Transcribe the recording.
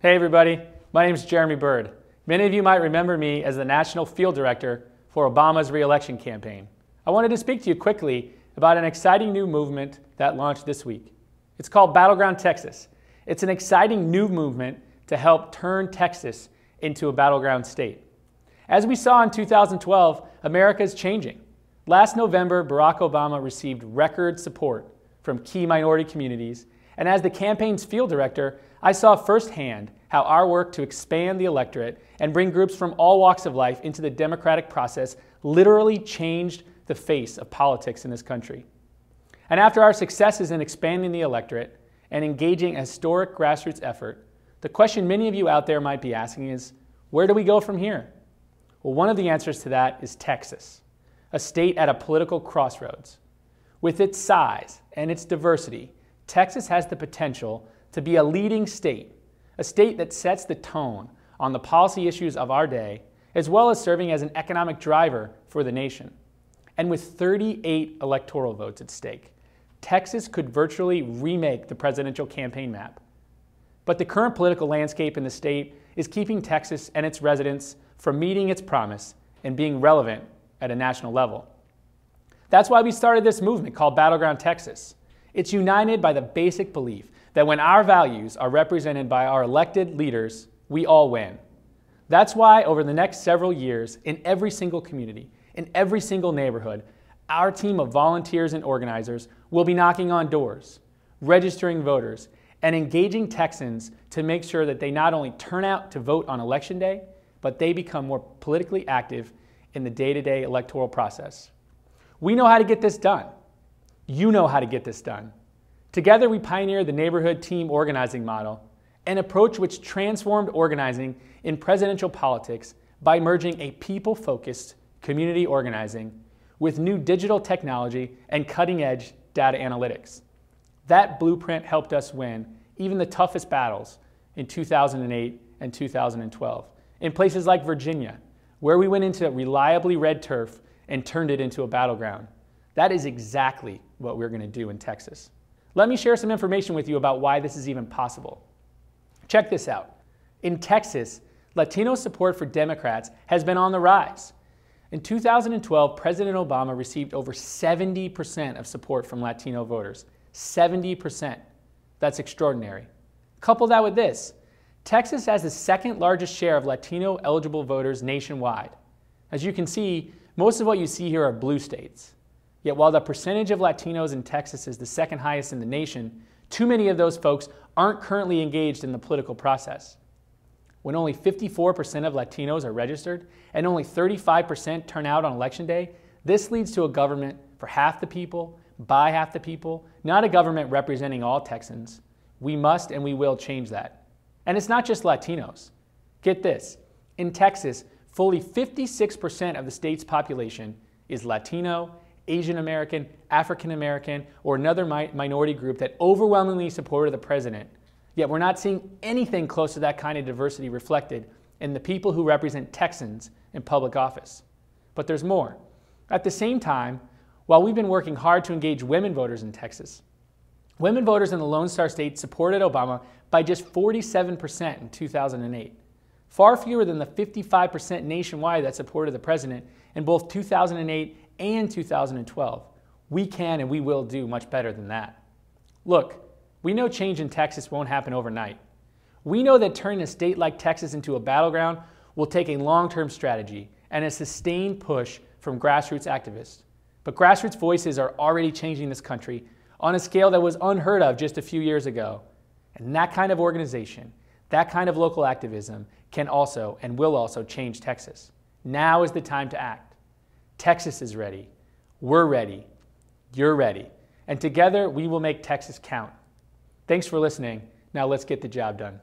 Hey everybody, my name is Jeremy Bird. Many of you might remember me as the National Field Director for Obama's re-election campaign. I wanted to speak to you quickly about an exciting new movement that launched this week. It's called Battleground Texas. It's an exciting new movement to help turn Texas into a battleground state. As we saw in 2012, America is changing. Last November, Barack Obama received record support from key minority communities, and as the campaign's field director, I saw firsthand how our work to expand the electorate and bring groups from all walks of life into the democratic process literally changed the face of politics in this country. And after our successes in expanding the electorate and engaging a historic grassroots effort, the question many of you out there might be asking is, where do we go from here? Well, one of the answers to that is Texas, a state at a political crossroads. With its size and its diversity, Texas has the potential to be a leading state, a state that sets the tone on the policy issues of our day, as well as serving as an economic driver for the nation. And with 38 electoral votes at stake, Texas could virtually remake the presidential campaign map. But the current political landscape in the state is keeping Texas and its residents from meeting its promise and being relevant at a national level. That's why we started this movement called Battleground Texas. It's united by the basic belief that when our values are represented by our elected leaders, we all win. That's why over the next several years, in every single community, in every single neighborhood, our team of volunteers and organizers will be knocking on doors, registering voters, and engaging Texans to make sure that they not only turn out to vote on Election Day, but they become more politically active in the day-to-day electoral process. We know how to get this done. You know how to get this done. Together, we pioneered the neighborhood team organizing model, an approach which transformed organizing in presidential politics by merging a people-focused community organizing with new digital technology and cutting-edge data analytics. That blueprint helped us win even the toughest battles in 2008 and 2012, in places like Virginia, where we went into reliably red turf and turned it into a battleground. That is exactly what we're going to do in Texas. Let me share some information with you about why this is even possible. Check this out. In Texas, Latino support for Democrats has been on the rise. In 2012, President Obama received over 70% of support from Latino voters. 70%. That's extraordinary. Couple that with this. Texas has the second largest share of Latino eligible voters nationwide. As you can see, most of what you see here are blue states. Yet while the percentage of Latinos in Texas is the second highest in the nation, too many of those folks aren't currently engaged in the political process. When only 54% of Latinos are registered and only 35% turn out on Election Day, this leads to a government for half the people, by half the people, not a government representing all Texans. We must and we will change that. And it's not just Latinos. Get this, in Texas, fully 56% of the state's population is Latino, Asian American, African American, or another minority group that overwhelmingly supported the president. Yet we're not seeing anything close to that kind of diversity reflected in the people who represent Texans in public office. But there's more. At the same time, while we've been working hard to engage women voters in Texas, women voters in the Lone Star State supported Obama by just 47% in 2008. Far fewer than the 55% nationwide that supported the president in both 2008 and 2012. We can and we will do much better than that. Look, we know change in Texas won't happen overnight. We know that turning a state like Texas into a battleground will take a long-term strategy and a sustained push from grassroots activists. But grassroots voices are already changing this country on a scale that was unheard of just a few years ago. And that kind of organization, that kind of local activism can also and will also change Texas. Now is the time to act. Texas is ready. We're ready. You're ready. And together we will make Texas count. Thanks for listening. Now let's get the job done.